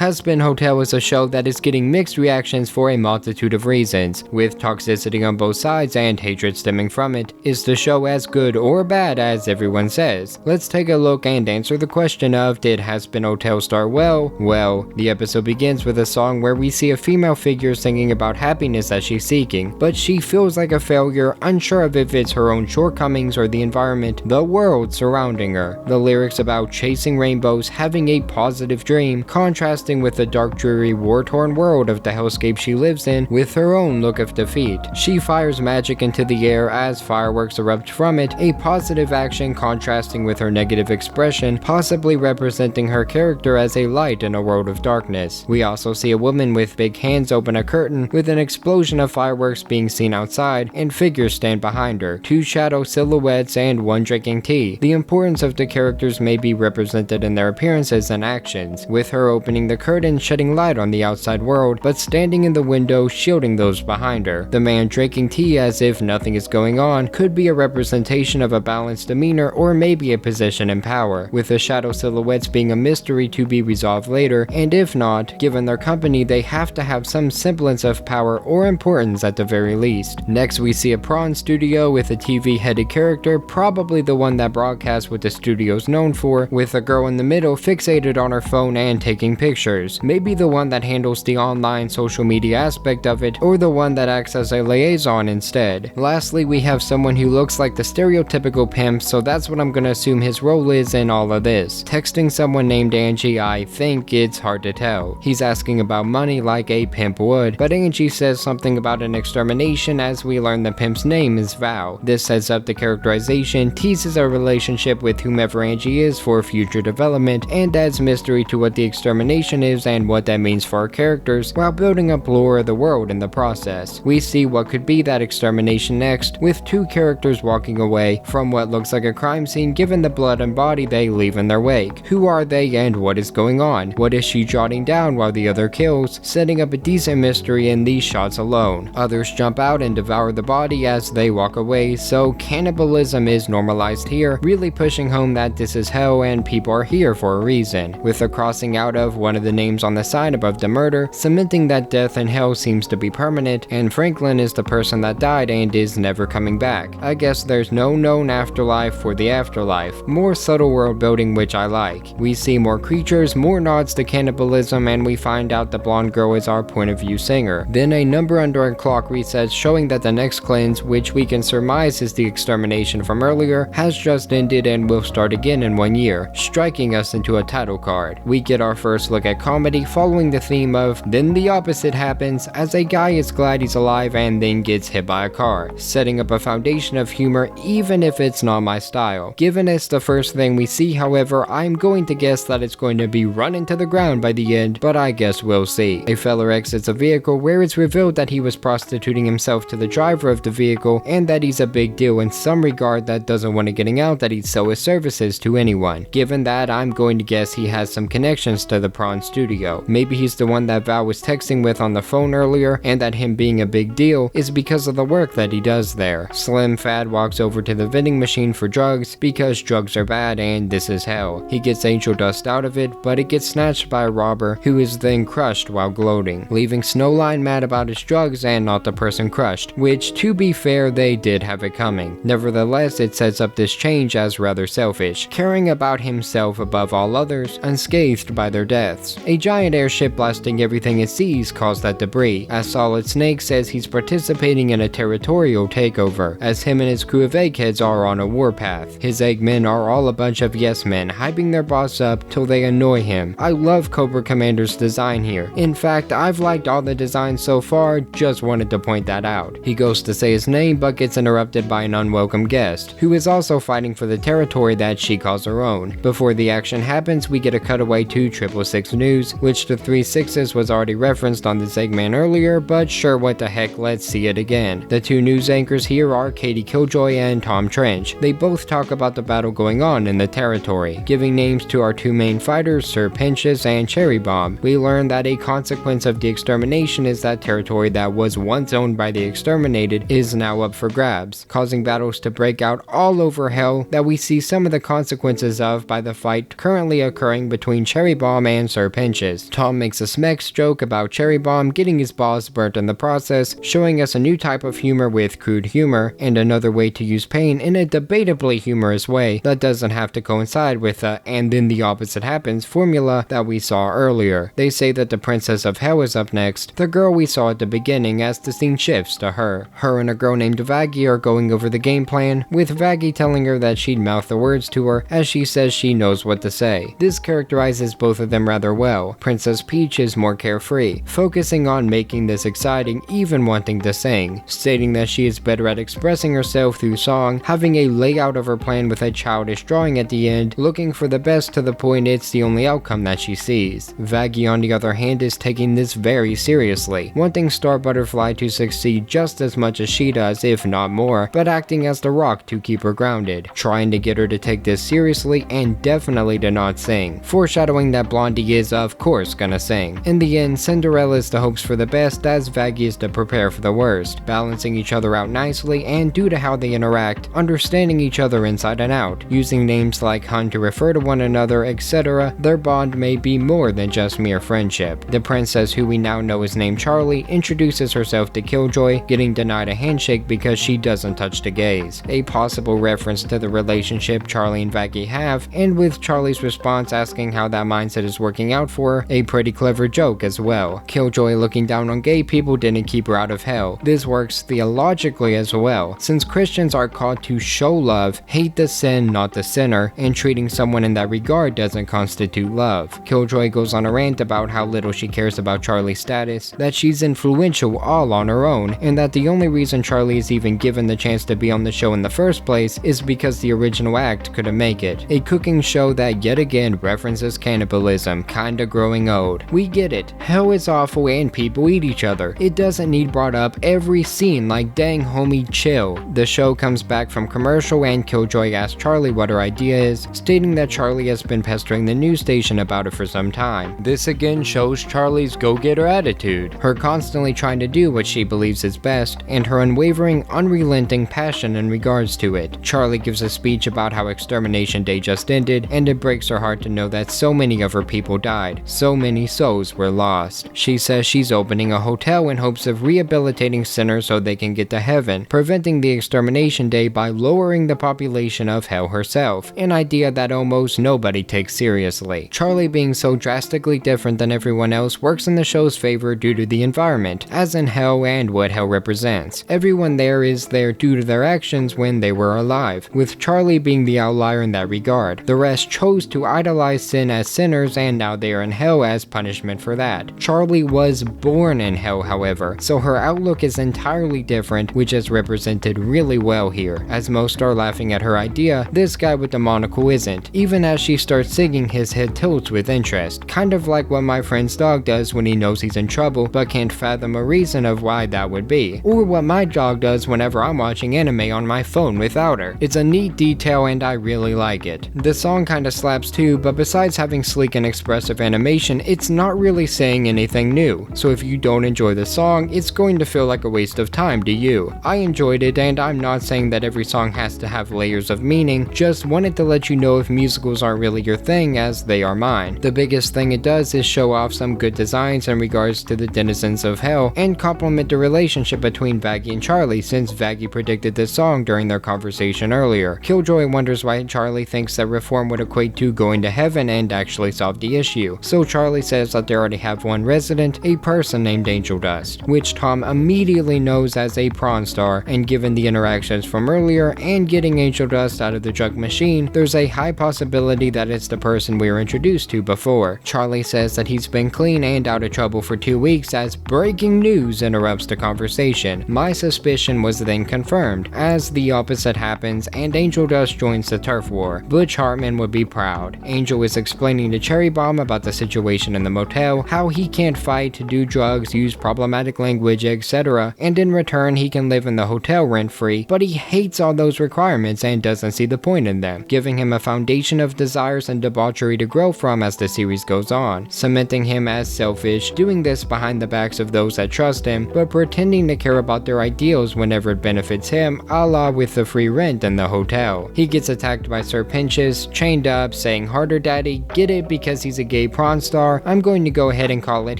Hazbin Hotel is a show that is getting mixed reactions for a multitude of reasons, with toxicity on both sides and hatred stemming from it. Is the show as good or bad as everyone says? Let's take a look and answer the question of, did Hazbin Hotel start well? Well, the episode begins with a song where we see a female figure singing about happiness that she's seeking, but she feels like a failure, unsure of if it's her own shortcomings or the environment, the world surrounding her. The lyrics about chasing rainbows, having a positive dream, contrasting with the dark, dreary, war-torn world of the hellscape she lives in with her own look of defeat. She fires magic into the air as fireworks erupt from it, a positive action contrasting with her negative expression, possibly representing her character as a light in a world of darkness. We also see a woman with big hands open a curtain, with an explosion of fireworks being seen outside, and figures stand behind her, two shadow silhouettes and one drinking tea. The importance of the characters may be represented in their appearances and actions, with her opening the curtain shedding light on the outside world, but standing in the window shielding those behind her. The man drinking tea as if nothing is going on could be a representation of a balanced demeanor or maybe a position in power, with the shadow silhouettes being a mystery to be resolved later, and if not, given their company they have to have some semblance of power or importance at the very least. Next we see a prawn studio with a TV-headed character, probably the one that broadcasts what the studio's known for, with a girl in the middle fixated on her phone and taking pictures. Maybe the one that handles the online social media aspect of it, or the one that acts as a liaison instead. Lastly, we have someone who looks like the stereotypical pimp, so that's what I'm gonna assume his role is in all of this. Texting someone named Angie, I think it's hard to tell. He's asking about money like a pimp would, but Angie says something about an extermination as we learn the pimp's name is Val. This sets up the characterization, teases a relationship with whomever Angie is for future development, and adds mystery to what the extermination is and what that means for our characters, while building up lore of the world in the process. We see what could be that extermination next, with two characters walking away from what looks like a crime scene given the blood and body they leave in their wake. Who are they and what is going on? What is she jotting down while the other kills, setting up a decent mystery in these shots alone. Others jump out and devour the body as they walk away, so cannibalism is normalized here, really pushing home that this is hell and people are here for a reason, with the crossing out of one of the names on the sign above the murder, cementing that death in hell seems to be permanent, and Franklin is the person that died and is never coming back. I guess there's no known afterlife for the afterlife. More subtle world building, which I like. We see more creatures, more nods to cannibalism, and we find out the blonde girl is our point of view singer. Then a number under a clock resets showing that the next cleanse, which we can surmise is the extermination from earlier, has just ended and will start again in 1 year, striking us into a title card. We get our first look at comedy following the theme of then the opposite happens as a guy is glad he's alive and then gets hit by a car, setting up a foundation of humor even if it's not my style. Given it's the first thing we see, however, I'm going to guess that it's going to be run into the ground by the end, but I guess we'll see. A fella exits a vehicle where it's revealed that he was prostituting himself to the driver of the vehicle and that he's a big deal in some regard that doesn't want it getting out that he'd sell his services to anyone. Given that, I'm going to guess he has some connections to the prawn studio. Maybe he's the one that Val was texting with on the phone earlier, and that him being a big deal is because of the work that he does there. Slim Fad walks over to the vending machine for drugs because drugs are bad and this is hell. He gets angel dust out of it, but it gets snatched by a robber who is then crushed while gloating, leaving Snowline mad about his drugs and not the person crushed, which to be fair they did have it coming. Nevertheless, it sets up this change as rather selfish, caring about himself above all others, unscathed by their deaths. A giant airship blasting everything it sees caused that debris, as Solid Snake says he's participating in a territorial takeover, as him and his crew of eggheads are on a warpath. His Eggmen are all a bunch of yes men, hyping their boss up till they annoy him. I love Cobra Commander's design here. In fact, I've liked all the designs so far, just wanted to point that out. He goes to say his name but gets interrupted by an unwelcome guest, who is also fighting for the territory that she calls her own. Before the action happens, we get a cutaway to 666 News, which the 3 6s was already referenced on this Eggman earlier, but sure, what the heck, let's see it again. The two news anchors here are Katie Killjoy and Tom Trench. They both talk about the battle going on in the territory, giving names to our two main fighters, Sir Pinches and Cherry Bomb. We learn that a consequence of the extermination is that territory that was once owned by the exterminated is now up for grabs, causing battles to break out all over hell that we see some of the consequences of by the fight currently occurring between Cherry Bomb and Sir Pinches. Tom makes a Smex joke about Cherry Bomb getting his balls burnt in the process, showing us a new type of humor with crude humor, and another way to use pain in a debatably humorous way that doesn't have to coincide with the "and then the opposite happens" formula that we saw earlier. They say that the Princess of Hell is up next, the girl we saw at the beginning, as the scene shifts to her. Her and a girl named Vaggie are going over the game plan, with Vaggie telling her that she'd mouth the words to her as she says she knows what to say. This characterizes both of them rather well. Princess Peach is more carefree, focusing on making this exciting, even wanting to sing, stating that she is better at expressing herself through song, having a layout of her plan with a childish drawing at the end, looking for the best to the point it's the only outcome that she sees. Vaggie, on the other hand, is taking this very seriously, wanting Star Butterfly to succeed just as much as she does, if not more, but acting as the rock to keep her grounded, trying to get her to take this seriously and definitely to not sing, foreshadowing that Blondie is of course gonna sing. In the end, Cinderella's the hopes for the best as Vaggie is to prepare for the worst, balancing each other out nicely, and due to how they interact, understanding each other inside and out, using names like hun to refer to one another, etc., their bond may be more than just mere friendship. The princess, who we now know is named Charlie, introduces herself to Killjoy, getting denied a handshake because she doesn't touch the gaze, a possible reference to the relationship Charlie and Vaggie have, and with Charlie's response asking how that mindset is working out for her, a pretty clever joke as well. Killjoy looking down on gay people didn't keep her out of hell. This works theologically as well, since Christians are called to show love, hate the sin, not the sinner, and treating someone in that regard doesn't constitute love. Killjoy goes on a rant about how little she cares about Charlie's status, that she's influential all on her own, and that the only reason Charlie is even given the chance to be on the show in the first place is because the original act couldn't make it. A cooking show that yet again references cannibalism, kinda growing old. We get it, hell is awful and people eat each other. It doesn't need brought up every scene like dang homie chill. The show comes back from commercial and Killjoy asks Charlie what her idea is, stating that Charlie has been pestering the news station about it for some time. This again shows Charlie's go-getter attitude, her constantly trying to do what she believes is best, and her unwavering, unrelenting passion in regards to it. Charlie gives a speech about how Extermination Day just ended, and it breaks her heart to know that so many of her people died, so many souls were lost. She says she's opening a hotel in hopes of rehabilitating sinners so they can get to heaven, preventing the Extermination Day by lowering the population of hell herself, an idea that almost nobody takes seriously. Charlie being so drastically different than everyone else works in the show's favor due to the environment, as in hell and what hell represents. Everyone there is there due to their actions when they were alive, with Charlie being the outlier in that regard. The rest chose to idolize sin as sinners and now they are in hell as punishment for that. Charlie was born in hell, however, so her outlook is entirely different, which is represented really well here. As most are laughing at her idea, this guy with the monocle isn't. Even as she starts singing, his head tilts with interest, kind of like what my friend's dog does when he knows he's in trouble but can't fathom a reason of why that would be, or what my dog does whenever I'm watching anime on my phone without her. It's a neat detail and I really like it. The song kinda slaps too, but besides having sleek and expressive animation, it's not really saying anything new, so if you don't enjoy the song, it's going to feel like a waste of time to you. I enjoyed it, and I'm not saying that every song has to have layers of meaning, just wanted to let you know if musicals aren't really your thing, as they are mine. The biggest thing it does is show off some good designs in regards to the denizens of hell, and compliment the relationship between Vaggie and Charlie, since Vaggie predicted this song during their conversation earlier. Killjoy wonders why Charlie thinks that reform would equate to going to heaven and actually solve the issue, so Charlie says that they already have one resident, a person named Angel Dust, which Tom immediately knows as a prawn star, and given the interactions from earlier and getting Angel Dust out of the drug machine, there's a high possibility that it's the person we were introduced to before. Charlie says that he's been clean and out of trouble for 2 weeks as breaking news interrupts the conversation. My suspicion was then confirmed, as the opposite happens and Angel Dust joins the turf war. Butch Hartman would be proud. Angel is explaining to Cherry Bomb about the situation in the motel, how he can't fight, do drugs, use problematic language, etc., and in return he can live in the hotel rent-free, but he hates all those requirements and doesn't see the point in them, giving him a foundation of desires and debauchery to grow from as the series goes on, cementing him as selfish, doing this behind the backs of those that trust him, but pretending to care about their ideals whenever it benefits him, a la with the free rent in the hotel. He gets attacked by Sir Pinches, chained up, saying harder daddy, get it because he's a gay aka Prawn Star, I'm going to go ahead and call it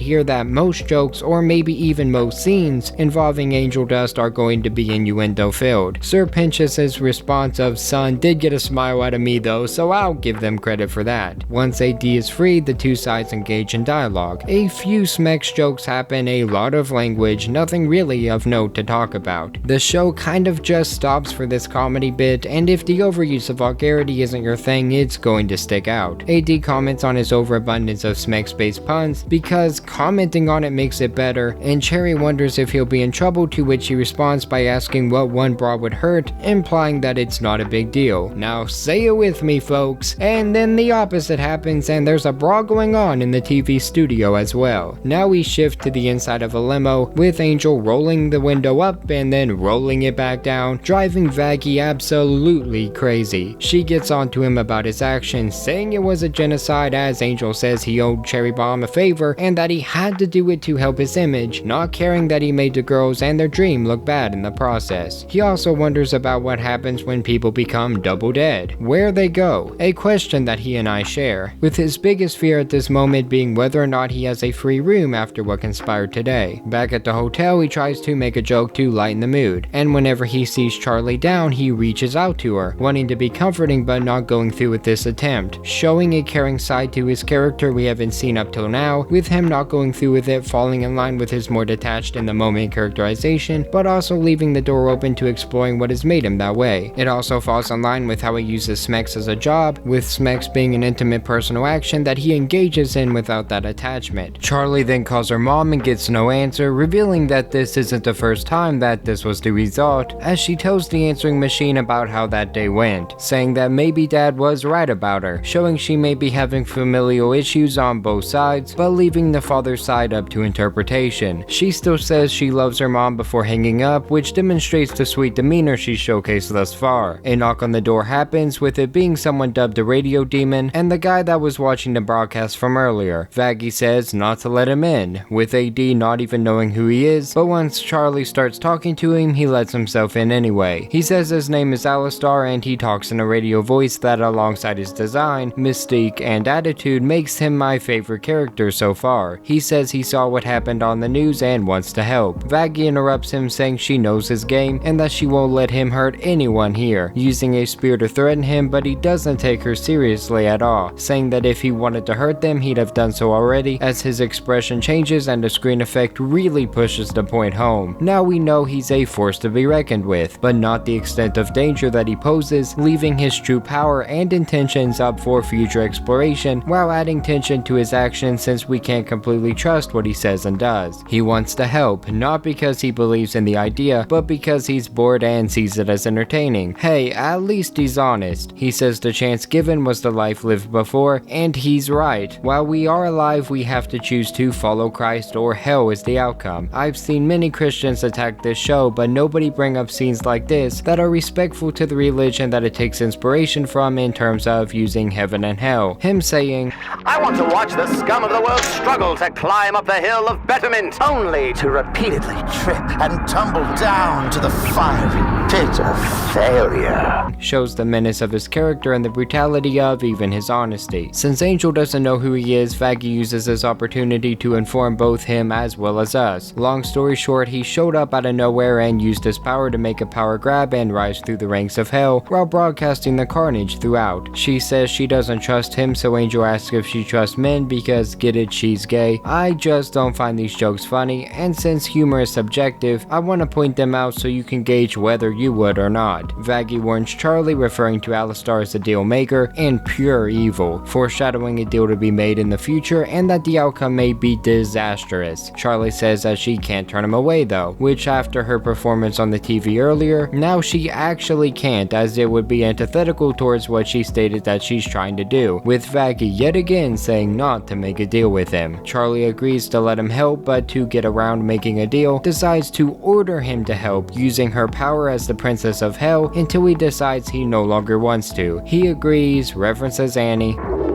here that most jokes, or maybe even most scenes, involving angel dust are going to be innuendo-filled. Sir Pinchas's response of "son" did get a smile out of me though, so I'll give them credit for that. Once AD is freed, the two sides engage in dialogue. A few Smex jokes happen, a lot of language, nothing really of note to talk about. The show kind of just stops for this comedy bit, and if the overuse of vulgarity isn't your thing, it's going to stick out. AD comments on his overabundance of Smex-based puns because commenting on it makes it better, and Cherry wonders if he'll be in trouble, to which he responds by asking what one bra would hurt, implying that it's not a big deal. Now say it with me, folks. And then the opposite happens, and there's a brawl going on in the TV studio as well. Now we shift to the inside of a limo, with Angel rolling the window up and then rolling it back down, driving Vaggie absolutely crazy. She gets onto him about his actions, saying it was a genocide, as Angel says he owed Cherry Bomb a favor and that he had to do it to help his image, not caring that he made the girls and their dream look bad in the process. He also wonders about what happens when people become double dead, where they go, a question that he and I share, with his biggest fear at this moment being whether or not he has a free room after what conspired today. Back at the hotel, he tries to make a joke to lighten the mood, and whenever he sees Charlie down, he reaches out to her, wanting to be comforting but not going through with this attempt, showing a caring side to his character we haven't seen up till now, with him not going through with it falling in line with his more detached in the moment characterization, but also leaving the door open to exploring what has made him that way. It also falls in line with how he uses Smex as a job, with Smex being an intimate personal action that he engages in without that attachment. Charlie then calls her mom and gets no answer, revealing that this isn't the first time that this was the result, as she tells the answering machine about how that day went, saying that maybe dad was right about her, showing she may be having familial issues on both sides, but leaving the father's side up to interpretation. She still says she loves her mom before hanging up, which demonstrates the sweet demeanor she's showcased thus far. A knock on the door happens, with it being someone dubbed a radio demon, and the guy that was watching the broadcast from earlier. Vaggie says not to let him in, with AD not even knowing who he is, but once Charlie starts talking to him, he lets himself in anyway. He says his name is Alistar, and he talks in a radio voice that, alongside his design, mystique, and attitude, makes him my favorite character so far. He says he saw what happened on the news and wants to help. Vaggie interrupts him, saying she knows his game and that she won't let him hurt anyone here, using a spear to threaten him, but he doesn't take her seriously at all, saying that if he wanted to hurt them, he'd have done so already, as his expression changes and the screen effect really pushes the point home. Now we know he's a force to be reckoned with, but not the extent of danger that he poses, leaving his true power and intentions up for future exploration, while adding tension to his actions since we can't completely trust what he says and does. He wants to help, not because he believes in the idea, but because he's bored and sees it as entertaining. Hey, at least he's honest. He says the chance given was the life lived before, and he's right. While we are alive, we have to choose to follow Christ or hell is the outcome. I've seen many Christians attack this show, but nobody bring up scenes like this that are respectful to the religion that it takes inspiration from in terms of using heaven and hell. Him saying, I want to watch the scum of the world struggle to climb up the hill of betterment, only to repeatedly trip and tumble down to the fiery pit of failure, shows the menace of his character and the brutality of even his honesty. Since Angel doesn't know who he is, Vaggie uses this opportunity to inform both him as well as us. Long story short, he showed up out of nowhere and used his power to make a power grab and rise through the ranks of hell while broadcasting the carnage throughout. She says she doesn't trust him, so Angel asks if she trusts men because, get it, she's gay. I just don't find these jokes funny, and since humor is subjective, I want to point them out so you can gauge whether you would or not. Vaggie warns Charlie, referring to Alistar as a deal maker and pure evil, foreshadowing a deal to be made in the future and that the outcome may be disastrous. Charlie says that she can't turn him away though, which after her performance on the TV earlier, now she actually can't, as it would be antithetical towards what she stated that she's trying to do, with Vaggie yet again saying not to make a deal with him. Charlie agrees to let him help, but to get around making a deal, decides to order him to help, using her power as the Princess of Hell until he decides he no longer wants to. He agrees, references Annie.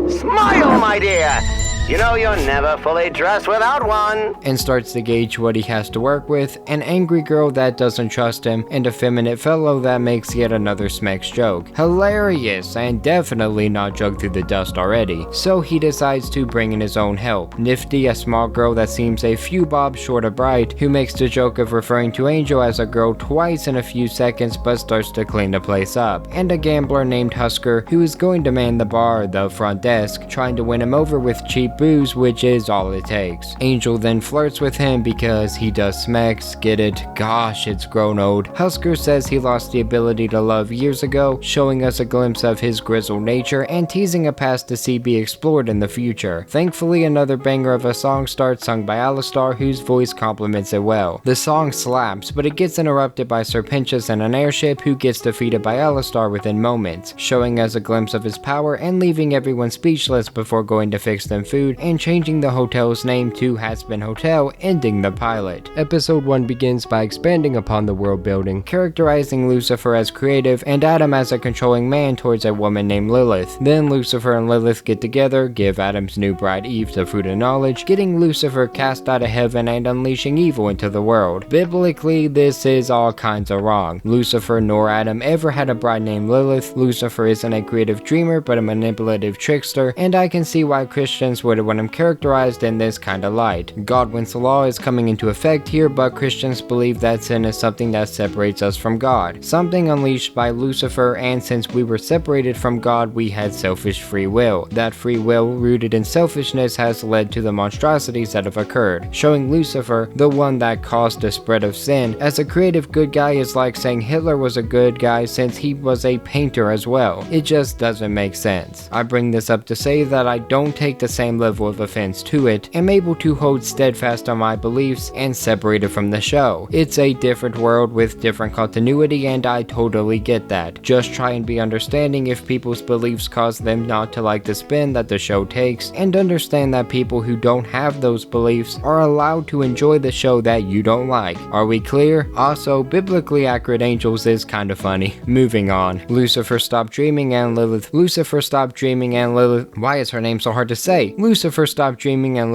Smile, my dear! You know you're never fully dressed without one. And starts to gauge what he has to work with, an angry girl that doesn't trust him, and a feminine fellow that makes yet another Smex joke. Hilarious, and definitely not drugged through the dust already. So he decides to bring in his own help. Nifty, a small girl that seems a few bobs short of bright, who makes the joke of referring to Angel as a girl twice in a few seconds but starts to clean the place up. And a gambler named Husker who is going to man the bar, the front desk, trying to win him over with cheap booze, which is all it takes. Angel then flirts with him because he does Smex, get it? Gosh, it's grown old. Husker says he lost the ability to love years ago, showing us a glimpse of his grizzled nature and teasing a past to see be explored in the future. Thankfully, another banger of a song starts, sung by Alistar, whose voice complements it well. The song slaps, but it gets interrupted by Serpentius and an airship who gets defeated by Alistar within moments, showing us a glimpse of his power and leaving everyone speechless before going to fix them food and changing the hotel's name to Hazbin Hotel, ending the pilot. Episode 1 begins by expanding upon the world building, characterizing Lucifer as creative and Adam as a controlling man towards a woman named Lilith. Then Lucifer and Lilith get together, give Adam's new bride Eve the fruit of knowledge, getting Lucifer cast out of heaven and unleashing evil into the world. Biblically, this is all kinds of wrong. Lucifer nor Adam ever had a bride named Lilith. Lucifer isn't a creative dreamer but a manipulative trickster, and I can see why Christians would want him characterized in this kind of light. Godwin's law is coming into effect here, but Christians believe that sin is something that separates us from God, something unleashed by Lucifer, and since we were separated from God, we had selfish free will. That free will, rooted in selfishness, has led to the monstrosities that have occurred, showing Lucifer, the one that caused the spread of sin, as a creative good guy is like saying Hitler was a good guy since he was a painter as well. It just doesn't make sense. I bring this up to say that I don't take the same level of offense to it, am able to hold steadfast on my beliefs and separated from the show. It's a different world with different continuity, and I totally get that. Just try and be understanding if people's beliefs cause them not to like the spin that the show takes, and understand that people who don't have those beliefs are allowed to enjoy the show that you don't like. Are we clear? Also, biblically accurate angels is kinda funny. Moving on. Lucifer stopped dreaming and Lilith. Why is her name so hard to say? Lucifer stopped dreaming and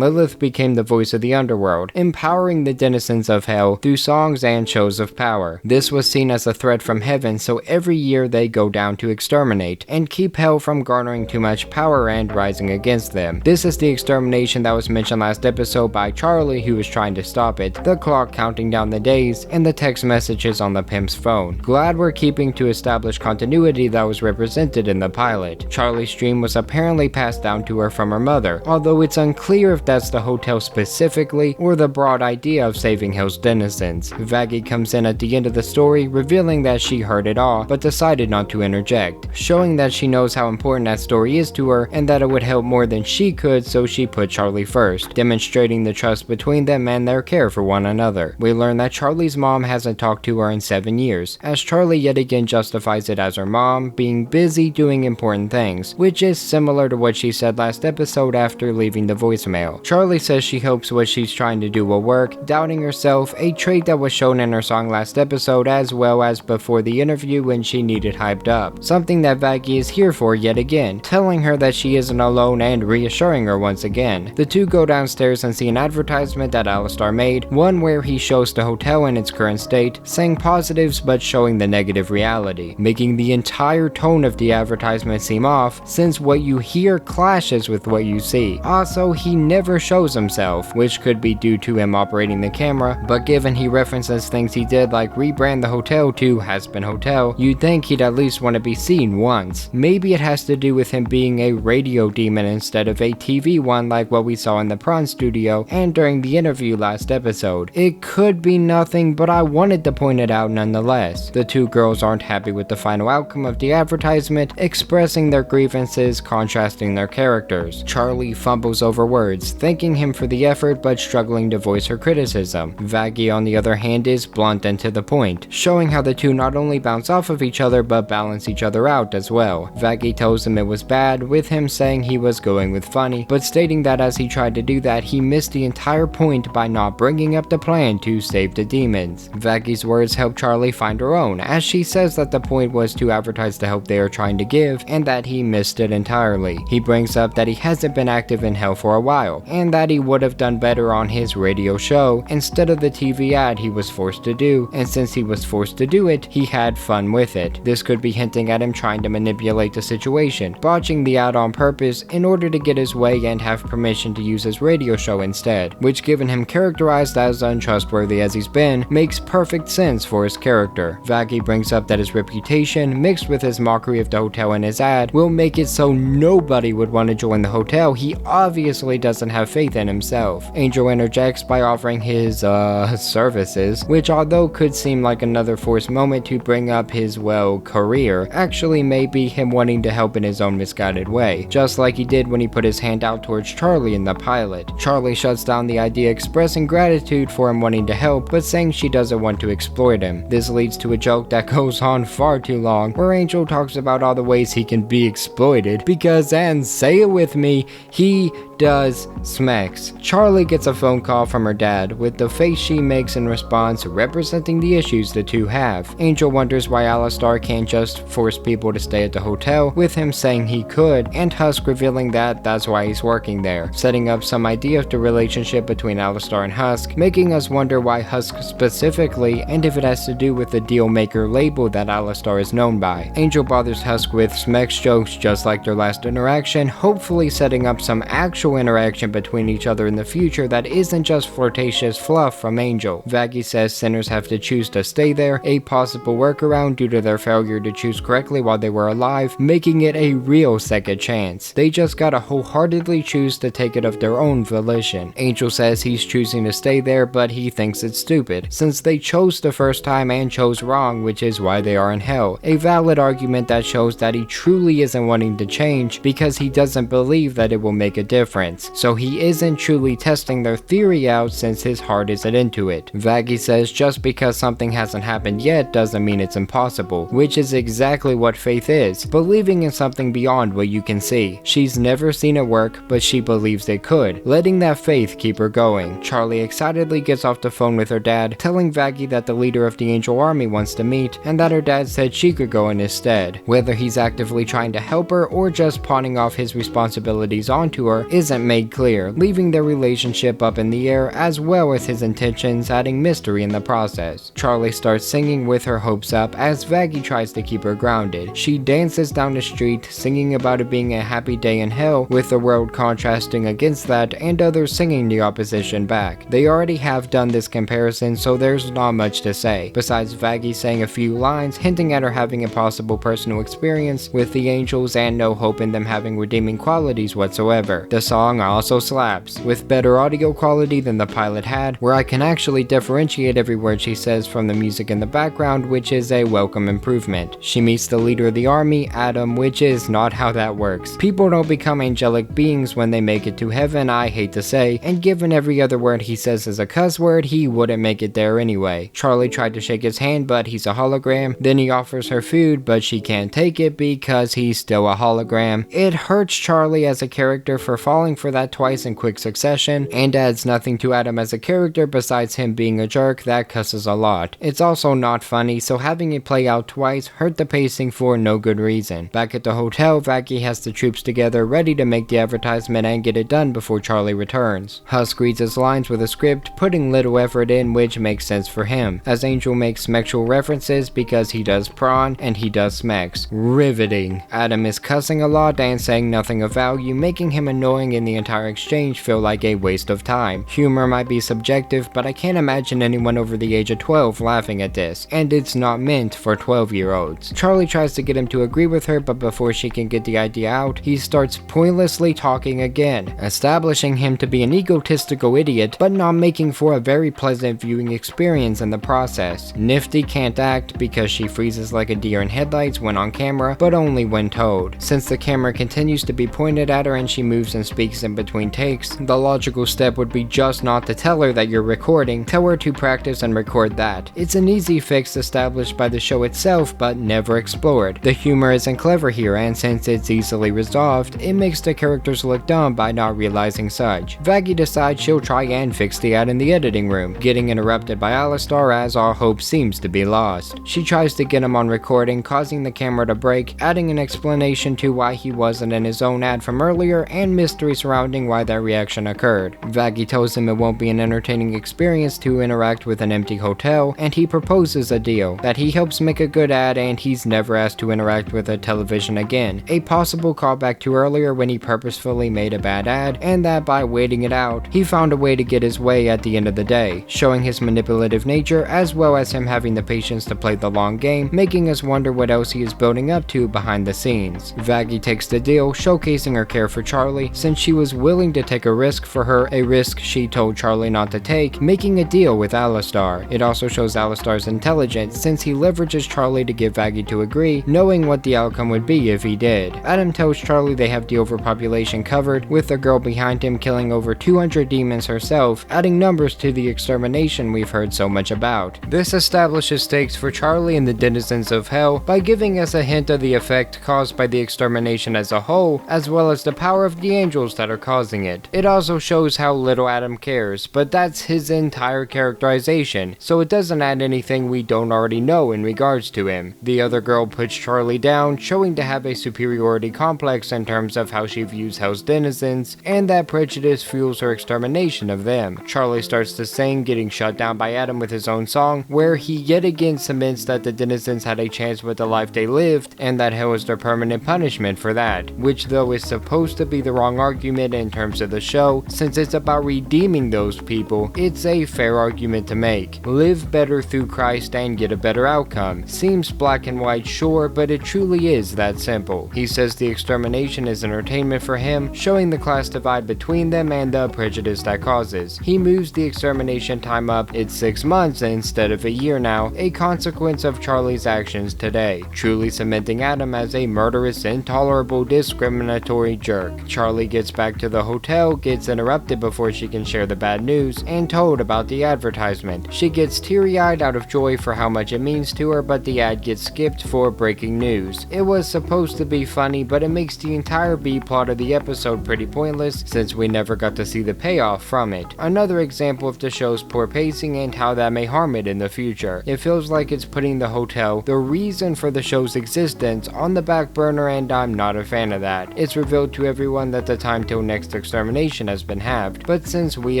Lilith became the voice of the underworld, empowering the denizens of hell through songs and shows of power. This was seen as a threat from heaven, so every year they go down to exterminate and keep hell from garnering too much power and rising against them. This is the extermination that was mentioned last episode by Charlie, who was trying to stop it, the clock counting down the days, and the text messages on the pimp's phone. Glad we're keeping to establish continuity that was represented in the pilot. Charlie's dream was apparently passed down to her from her mother, although it's unclear if that's the hotel specifically or the broad idea of saving hell's denizens. Vaggie comes in at the end of the story, revealing that she heard it all, but decided not to interject, showing that she knows how important that story is to her and that it would help more than she could, so she put Charlie first, demonstrating the trust between them and their care for one another. We learn that Charlie's mom hasn't talked to her in 7 years, as Charlie yet again justifies it as her mom being busy doing important things, which is similar to what she said last episode after leaving the voicemail. Charlie says she hopes what she's trying to do will work, doubting herself, a trait that was shown in her song last episode as well as before the interview when she needed hyped up, something that Vaggie is here for yet again, telling her that she isn't alone and reassuring her once again. The two go downstairs and see an advertisement that Alistar made, one where he shows the hotel in its current state, saying positives but showing the negative reality, making the entire tone of the advertisement seem off since what you hear clashes with what you see. Also, he never shows himself, which could be due to him operating the camera, but given he references things he did like rebrand the hotel to Hazbin Hotel, you'd think he'd at least want to be seen once. Maybe it has to do with him being a radio demon instead of a TV one like what we saw in the Prawn Studio and during the interview last episode. It could be nothing, but I wanted to point it out nonetheless. The two girls aren't happy with the final outcome of the advertisement, expressing their grievances, contrasting their characters. Charlie fumbles over words, thanking him for the effort but struggling to voice her criticism. Vaggie on the other hand is blunt and to the point, showing how the two not only bounce off of each other but balance each other out as well. Vaggie tells him it was bad, with him saying he was going with funny, but stating that as he tried to do that he missed the entire point by not bringing up the plan to save the demons. Vaggie's words help Charlie find her own, as she says that the point was to advertise the help they are trying to give and that he missed it entirely. entirely. He brings up that he hasn't been active in hell for a while, and that he would have done better on his radio show instead of the TV ad he was forced to do, and since he was forced to do it, he had fun with it. This could be hinting at him trying to manipulate the situation, botching the ad on purpose in order to get his way and have permission to use his radio show instead, which, given him characterized as untrustworthy as he's been, makes perfect sense for his character. Vaggie brings up that his reputation, mixed with his mockery of the hotel in his ad, will make it so nobody would want to join the hotel. He obviously doesn't have faith in himself. Angel interjects by offering his, services, which, although could seem like another forced moment to bring up his, career, actually may be him wanting to help in his own misguided way, just like he did when he put his hand out towards Charlie in the pilot. Charlie shuts down the idea, expressing gratitude for him wanting to help, but saying she doesn't want to exploit him. This leads to a joke that goes on far too long, where Angel talks about all the ways he can be exploited, because, and say it with me, he does smacks. Charlie gets a phone call from her dad, with the face she makes in response representing the issues the two have. Angel wonders why Alistar can't just force people to stay at the hotel, with him saying he could, and Husk revealing that that's why he's working there, setting up some idea of the relationship between Alistar and Husk, making us wonder why Husk specifically, and if it has to do with the deal maker label that Alistar is known by. Angel bothers Husk with smacks jokes just like their last interaction, hopefully setting up some actual interaction between each other in the future that isn't just flirtatious fluff from Angel. Vaggie says sinners have to choose to stay there, a possible workaround due to their failure to choose correctly while they were alive, making it a real second chance. They just gotta wholeheartedly choose to take it of their own volition. Angel says he's choosing to stay there, but he thinks it's stupid, since they chose the first time and chose wrong, which is why they are in hell. A valid argument that shows that he truly isn't wanting to change because he doesn't believe that it will make a difference. So he isn't truly testing their theory out since his heart isn't into it. Vaggie says just because something hasn't happened yet doesn't mean it's impossible, which is exactly what faith is, believing in something beyond what you can see. She's never seen it work, but she believes it could, letting that faith keep her going. Charlie excitedly gets off the phone with her dad, telling Vaggie that the leader of the Angel Army wants to meet, and that her dad said she could go in his stead. Whether he's actively trying to help her or just pawning off his responsibilities onto her isn't made clear, leaving their relationship up in the air, as well as his intentions, adding mystery in the process. Charlie starts singing with her hopes up as Vaggie tries to keep her grounded. She dances down the street, singing about it being a happy day in hell, with the world contrasting against that and others singing the opposition back. They already have done this comparison, so there's not much to say, besides Vaggie saying a few lines hinting at her having a possible personal experience with the angels and no hope in them having redeeming qualities whatsoever. The song also slaps, with better audio quality than the pilot had, where I can actually differentiate every word she says from the music in the background, which is a welcome improvement. She meets the leader of the army, Adam, which is not how that works. People don't become angelic beings when they make it to heaven, I hate to say, and given every other word he says is a cuss word, he wouldn't make it there anyway. Charlie tried to shake his hand, but he's a hologram. Then he offers her food, but she can't take it because he's still a hologram. It hurts Charlie as a character for falling for that twice in quick succession, and adds nothing to Adam as a character besides him being a jerk that cusses a lot. It's also not funny, so having it play out twice hurt the pacing for no good reason. Back at the hotel, Vaggie has the troops together ready to make the advertisement and get it done before Charlie returns. Husk reads his lines with a script, putting little effort in, which makes sense for him, as Angel makes sexual references because he does prawn and he does smacks. Riveting. Adam is cussing a lot and saying nothing of value, making him annoying in the entire exchange feel like a waste of time. Humor might be subjective, but I can't imagine anyone over the age of 12 laughing at this, and it's not meant for 12-year-olds. Charlie tries to get him to agree with her, but before she can get the idea out, he starts pointlessly talking again, establishing him to be an egotistical idiot, but not making for a very pleasant viewing experience in the process. Nifty can't act because she freezes like a deer in headlights when on camera, but only when told. Since the camera continues to be pointed at her and she moves and speaks in between takes, the logical step would be just not to tell her that you're recording, tell her to practice and record that. It's an easy fix established by the show itself, but never explored. The humor isn't clever here, and since it's easily resolved, it makes the characters look dumb by not realizing such. Vaggie decides she'll try and fix the ad in the editing room, getting interrupted by Alistar as all hope seems to be lost. She tries to get him on recording, causing the camera to break, adding an explanation to why why he wasn't in his own ad from earlier, and mystery surrounding why that reaction occurred. Vaggie tells him it won't be an entertaining experience to interact with an empty hotel, and he proposes a deal, that he helps make a good ad and he's never asked to interact with a television again. A possible callback to earlier when he purposefully made a bad ad, and that by waiting it out, he found a way to get his way at the end of the day, showing his manipulative nature as well as him having the patience to play the long game, making us wonder what else he is building up to behind the scenes. Vaggie takes the deal, showcasing her care for Charlie since she was willing to take a risk for her, a risk she told Charlie not to take, making a deal with Alistar. It also shows Alistar's intelligence since he leverages Charlie to get Vaggie to agree, knowing what the outcome would be if he did. Adam tells Charlie they have the overpopulation covered, with the girl behind him killing over 200 demons herself, adding numbers to the extermination we've heard so much about. This establishes stakes for Charlie and the denizens of hell by giving us a hint of the effect caused by the extermination as a whole, as well as the power of the angels that are causing it. It also shows how little Adam cares, but that's his entire characterization, so it doesn't add anything we don't already know in regards to him. The other girl puts Charlie down, showing to have a superiority complex in terms of how she views hell's denizens, and that prejudice fuels her extermination of them. Charlie starts to sing, getting shut down by Adam with his own song, where he yet again cements that the denizens had a chance with the life they lived, and that hell is their permanent punishment for that, which though is supposed to be the wrong argument in terms of the show, since it's about redeeming those people, it's a fair argument to make. Live better through Christ and get a better outcome. Seems black and white, sure, but it truly is that simple. He says the extermination is entertainment for him, showing the class divide between them and the prejudice that causes. He moves the extermination time up, it's 6 months instead of a year now, a consequence of Charlie's actions today, truly cementing Adam as a murderous, intolerable, discriminatory jerk. Charlie gets back to the hotel, gets interrupted before she can share the bad news, and told about the advertisement. She gets teary-eyed out of joy for how much it means to her, but the ad gets skipped for breaking news. It was supposed to be funny, but it makes the entire B-plot of the episode pretty pointless since we never got to see the payoff from it. Another example of the show's poor pacing and how that may harm it in the future. It feels like it's putting the hotel, the reason for the show's existence, on the back burner, and I'm not a fan of that. It's revealed to everyone that the time till next extermination has been halved, but since we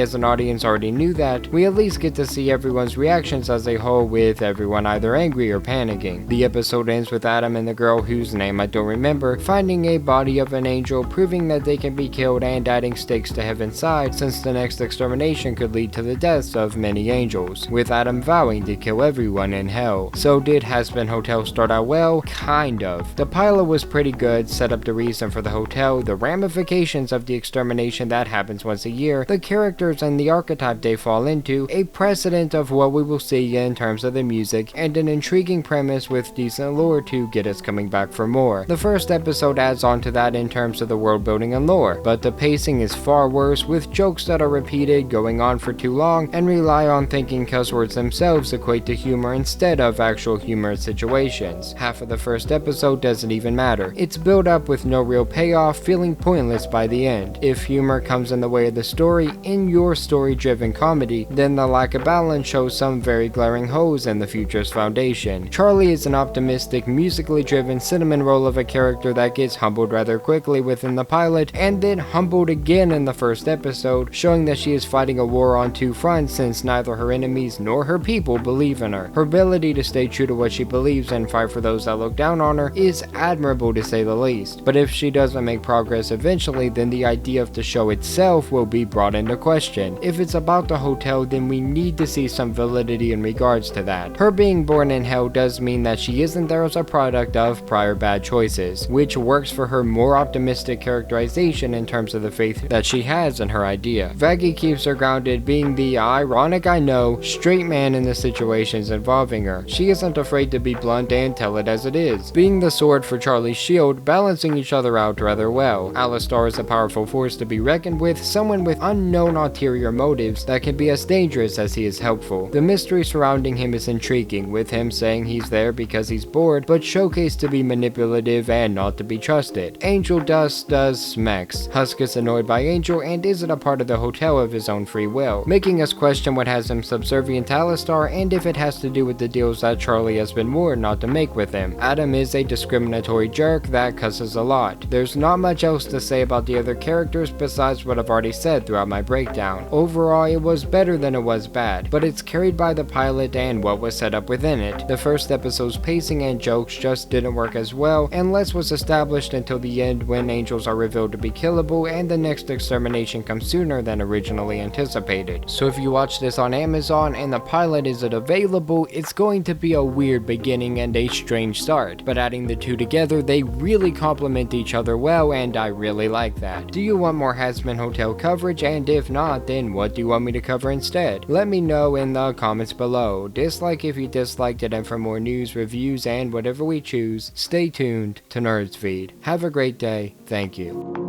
as an audience already knew that, we at least get to see everyone's reactions as a whole, with everyone either angry or panicking. The episode ends with Adam and the girl whose name I don't remember finding a body of an angel, proving that they can be killed and adding stakes to heaven's side since the next extermination could lead to the deaths of many angels, with Adam vowing to kill everyone in hell. So did Hazbin Hotel start out well? Kind of. The pilot was pretty good, set up the reason for the hotel, the ramifications of the extermination that happens once a year, the characters and the archetype they fall into, a precedent of what we will see in terms of the music, and an intriguing premise with decent lore to get us coming back for more. The first episode adds on to that in terms of the world building and lore, but the pacing is far worse, with jokes that are repeated, going on for too long, and rely on thinking cuss words themselves equate to humor instead of actual humorous situations. Half of the first episode doesn't even matter. It's built up with no real payoff, feeling pointless by the end. If humor comes in the way of the story in your story-driven comedy, then the lack of balance shows some very glaring holes in the future's foundation. Charlie is an optimistic, musically driven cinnamon roll of a character that gets humbled rather quickly within the pilot, and then humbled again in the first episode, showing that she is fighting a war on two fronts since neither her enemies nor her people believe in her. Her ability to stay true to what she believes and fight for those that look down on her is admirable to say the least, but if she doesn't make progress eventually, then the idea of the show itself will be brought into question. If it's about the hotel, then we need to see some validity in regards to that. Her being born in hell does mean that she isn't there as a product of prior bad choices, which works for her more optimistic characterization in terms of the faith that she has in her idea. Vaggie keeps her grounded, being the ironic, I know, straight man in the situations involving her. She isn't afraid to be blunt and tell it as it is, being the sword for Charlie's shield, balancing each other out rather well. Alistar is a powerful force to be reckoned with, someone with unknown ulterior motives that can be as dangerous as he is helpful. The mystery surrounding him is intriguing, with him saying he's there because he's bored, but showcased to be manipulative and not to be trusted. Angel Dust does smacks. Husk is annoyed by Angel and isn't a part of the hotel of his own free will, making us question what has him subservient to Alistar and if it has to do with the deals that Charlie has been warned not to make with him. Adam is a discriminatory jerk that cusses a lot. There's not much else to say about the other characters besides what I've already said throughout my breakdown. Overall, it was better than it was bad, but it's carried by the pilot and what was set up within it. The first episode's pacing and jokes just didn't work as well, and less was established until the end when angels are revealed to be killable and the next extermination comes sooner than originally anticipated. So if you watch this on Amazon and the pilot isn't available, it's going to be a weird beginning and a strange start, but adding the two together, they really complement each other well, and I really like that. Do you want more Hazbin Hotel coverage, and if not, then what do you want me to cover instead? Let me know in the comments below. Dislike if you disliked it, and for more news, reviews, and whatever we choose, stay tuned to Nerdsfeed. Have a great day. Thank you.